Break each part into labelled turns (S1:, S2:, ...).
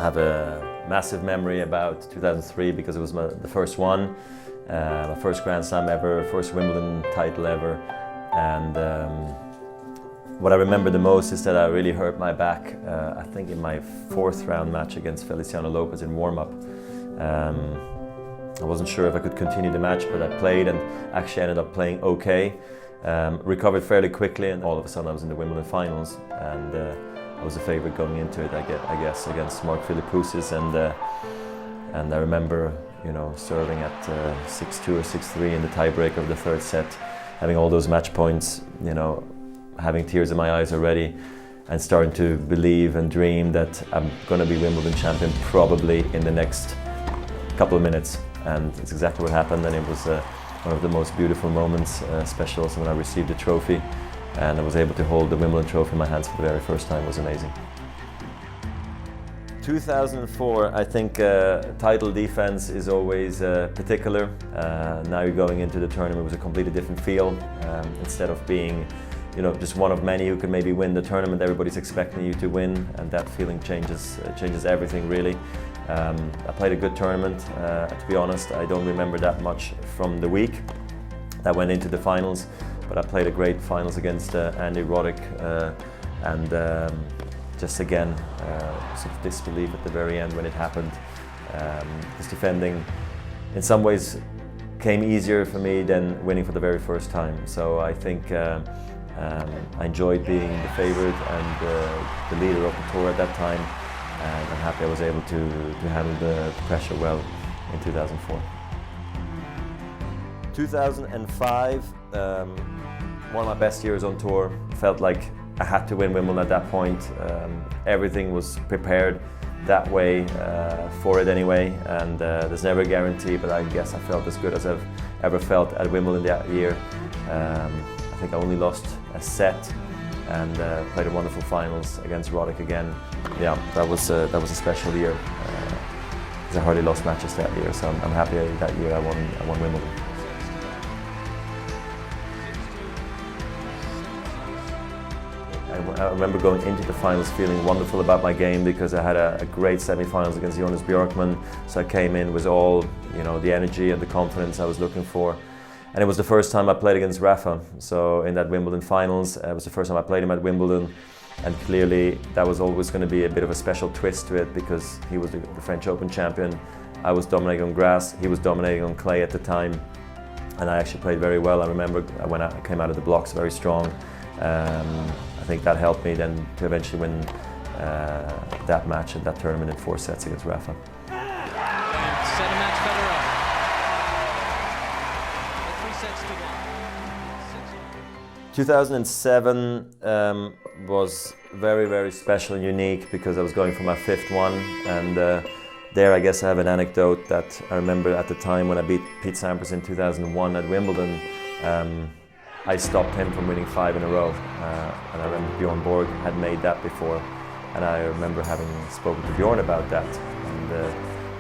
S1: have a massive memory about 2003 because it was the first one, my first Grand Slam ever, first Wimbledon title ever, and what I remember the most is that I really hurt my back, I think in my fourth round match against Feliciano Lopez in warm-up. I wasn't sure if I could continue the match, but I played and actually ended up playing okay. Recovered fairly quickly, and all of a sudden I was in the Wimbledon finals, and I was a favourite going into it, I guess, against Mark Philippoussis, and I remember, you know, serving at 6-2 or 6-3 in the tiebreaker of the third set, having all those match points, you know, having tears in my eyes already, and starting to believe and dream that I'm going to be Wimbledon champion probably in the next couple of minutes, and it's exactly what happened, and it was one of the most beautiful moments, especially also when I received the trophy and I was able to hold the Wimbledon trophy in my hands for the very first time. It was amazing. 2004, I think title defense is always particular. Now you're going into the tournament with a completely different feel. Instead of being, you know, just one of many who can maybe win the tournament, everybody's expecting you to win, and that feeling changes everything really. I played a good tournament, to be honest. I don't remember that much from the week that went into the finals, but I played a great finals against Andy Roddick, and just again, sort of disbelief at the very end when it happened. This defending, in some ways, came easier for me than winning for the very first time. So I think I enjoyed being the favourite and the leader of the tour at that time. And I'm happy I was able to handle the pressure well in 2004. 2005, one of my best years on tour. Felt like I had to win Wimbledon at that point. Everything was prepared that way for it anyway, and there's never a guarantee, but I guess I felt as good as I've ever felt at Wimbledon that year. I think I only lost a set, and played a wonderful finals against Roddick again. Yeah, that was a special year. I hardly lost matches that year, so I'm happy that year I won Wimbledon. I remember going into the finals feeling wonderful about my game because I had a great semi-finals against Jonas Björkman, so I came in with all, you know, the energy and the confidence I was looking for. And it was the first time I played against Rafa, so in that Wimbledon finals, it was the first time I played him at Wimbledon, and clearly that was always going to be a bit of a special twist to it because he was the French Open champion. I was dominating on grass, he was dominating on clay at the time, and I actually played very well. I remember when I came out of the blocks very strong. I think that helped me then to eventually win that match and that tournament in 4 sets against Rafa.
S2: Set a match Federer. 3 sets to 1.
S1: 2007 was very, very special and unique because I was going for my 5th one, and there I guess I have an anecdote that I remember at the time when I beat Pete Sampras in 2001 at Wimbledon. I stopped him from winning 5 in a row, and I remember Bjorn Borg had made that before, and I remember having spoken to Bjorn about that, and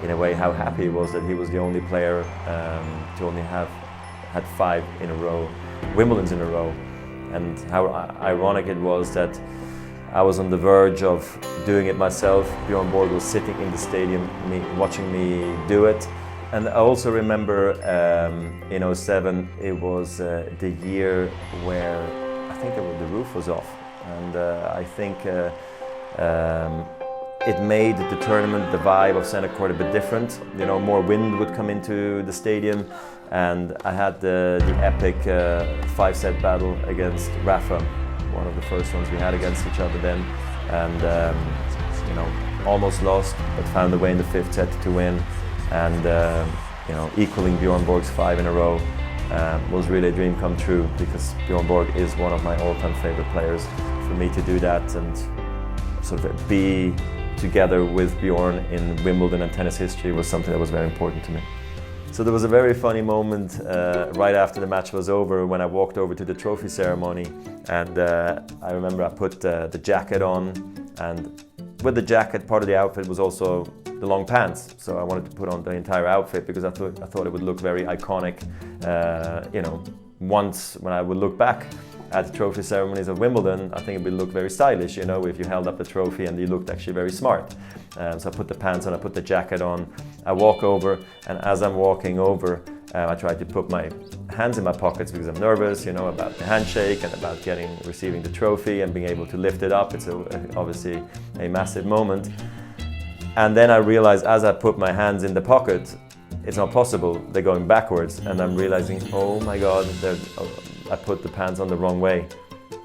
S1: in a way how happy he was that he was the only player to only have had 5 in a row, Wimbledons in a row, and how ironic it was that I was on the verge of doing it myself. Bjorn Borg was sitting in the stadium watching me do it. And I also remember in 2007, it was the year where I think the roof was off, and I think it made the tournament, the vibe of Center Court a bit different. You know, more wind would come into the stadium, and I had the epic 5-set battle against Rafa, one of the first ones we had against each other then, and you know, almost lost, but found a way in the 5th set to win. And you know, equaling Bjorn Borg's 5 in a row was really a dream come true because Bjorn Borg is one of my all-time favorite players. For me to do that and sort of be together with Bjorn in Wimbledon and tennis history was something that was very important to me. So there was a very funny moment right after the match was over when I walked over to the trophy ceremony, and I remember I put the jacket on, and with the jacket, part of the outfit was also the long pants. So I wanted to put on the entire outfit because I thought it would look very iconic, you know, once when I would look back. at the trophy ceremonies of Wimbledon, I think it would look very stylish, you know, if you held up the trophy and you looked actually very smart. So I put the pants on, I put the jacket on, I walk over, and as I'm walking over, I try to put my hands in my pockets because I'm nervous, you know, about the handshake and about receiving the trophy and being able to lift it up. It's obviously a massive moment. And then I realize as I put my hands in the pocket, it's not possible. They're going backwards, and I'm realizing, oh my God, I put the pants on the wrong way,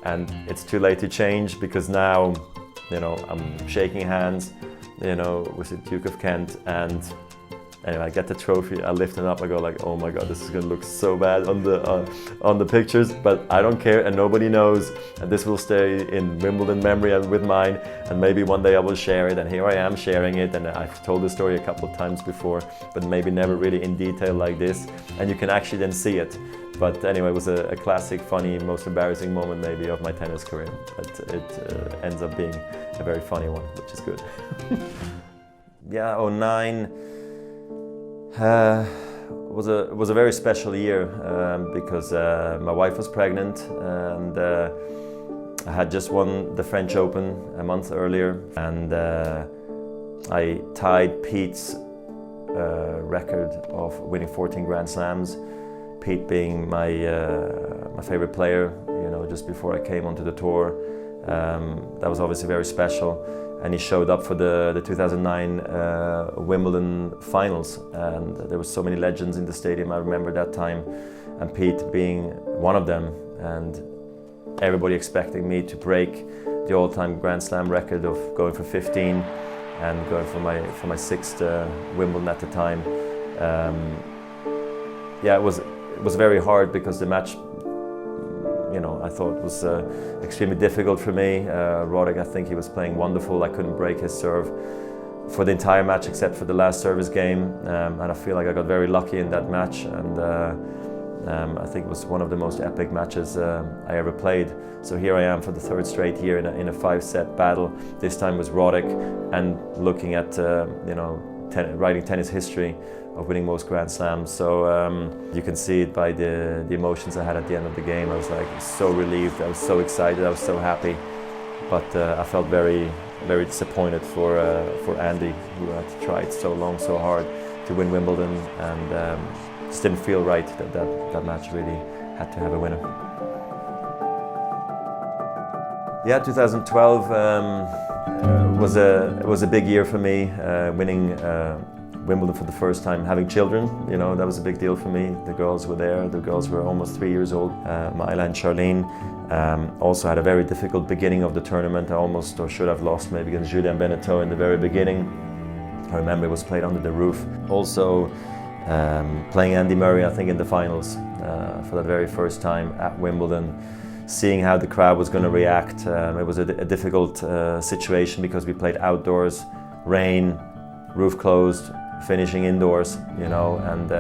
S1: and it's too late to change because now, you know, I'm shaking hands, you know, with the Duke of Kent, and anyway, I get the trophy, I lift it up, I go like, oh my God, this is gonna look so bad on the pictures, but I don't care, and nobody knows, and this will stay in Wimbledon memory and with mine, and maybe one day I will share it, and here I am sharing it, and I've told the story a couple of times before, but maybe never really in detail like this, and you can actually then see it. But anyway, it was a classic, funny, most embarrassing moment maybe of my tennis career, but it ends up being a very funny one, which is good. Yeah, 2009 was a very special year because my wife was pregnant, and I had just won the French Open a month earlier, and I tied Pete's record of winning 14 Grand Slams. Pete being my favorite player, you know, just before I came onto the tour. That was obviously very special. And he showed up for the 2009 Wimbledon finals, and there were so many legends in the stadium. I remember that time, and Pete being one of them, and everybody expecting me to break the all-time Grand Slam record of going for 15 and going for my sixth Wimbledon at the time. Yeah, it was very hard because the match, you know, I thought was extremely difficult for me. Roddick, I think he was playing wonderful. I couldn't break his serve for the entire match except for the last service game, and I feel like I got very lucky in that match, and I think it was one of the most epic matches I ever played. So here I am for the third straight year in a 5-set battle, this time with Roddick, and looking at you know, writing tennis history of winning most Grand Slams. So you can see it by the emotions I had at the end of the game. I was like so relieved, I was so excited, I was so happy. But I felt very, very disappointed for Andy, who had tried so long, so hard to win Wimbledon, and just didn't feel right that match really had to have a winner. Yeah, 2012 was a big year for me, winning Wimbledon for the first time, having children, you know, that was a big deal for me. The girls were there, the girls were almost 3 years old, Myla and Charlene. Also had a very difficult beginning of the tournament. I almost, or should have lost maybe against Julien Benneteau in the very beginning. I remember it was played under the roof. Also playing Andy Murray, I think, in the finals for the very first time at Wimbledon. Seeing how the crowd was going to react. It was a difficult situation because we played outdoors, rain, roof closed, finishing indoors, you know, and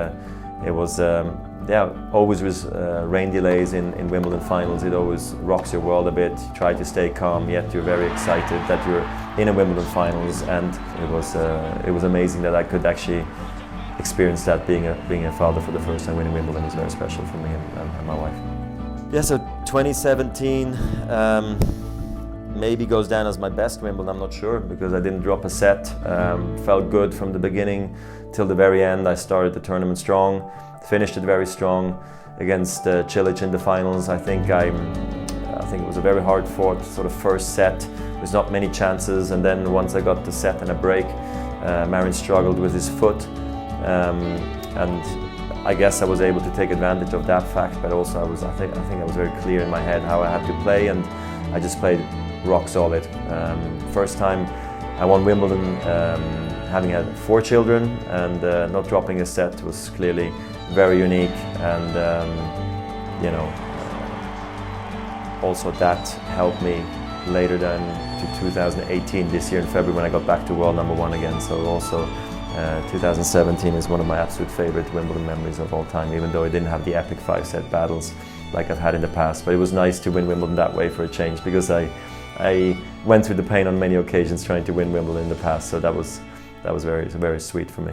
S1: it was, yeah, always with rain delays in Wimbledon finals. It always rocks your world a bit. You try to stay calm, yet you're very excited that you're in a Wimbledon finals, and it was amazing that I could actually experience that. Being a father for the first time, winning Wimbledon was very special for me and my wife. Yeah, so 2017 maybe goes down as my best Wimbledon, I'm not sure, because I didn't drop a set. Felt good from the beginning till the very end. I started the tournament strong, finished it very strong against Cilic in the finals. I think it was a very hard fought sort of first set. There's not many chances, and then once I got the set and a break, Marin struggled with his foot, and I guess I was able to take advantage of that fact, but also I think I was very clear in my head how I had to play, and I just played rock solid. First time I won Wimbledon having had 4 children, and not dropping a set was clearly very unique, and you know, also that helped me later than to 2018, this year in February, when I got back to world #1 again. So also 2017 is one of my absolute favorite Wimbledon memories of all time, even though I didn't have the epic 5-set battles like I've had in the past. But it was nice to win Wimbledon that way for a change, because I went through the pain on many occasions trying to win Wimbledon in the past, so that was very, very sweet for me.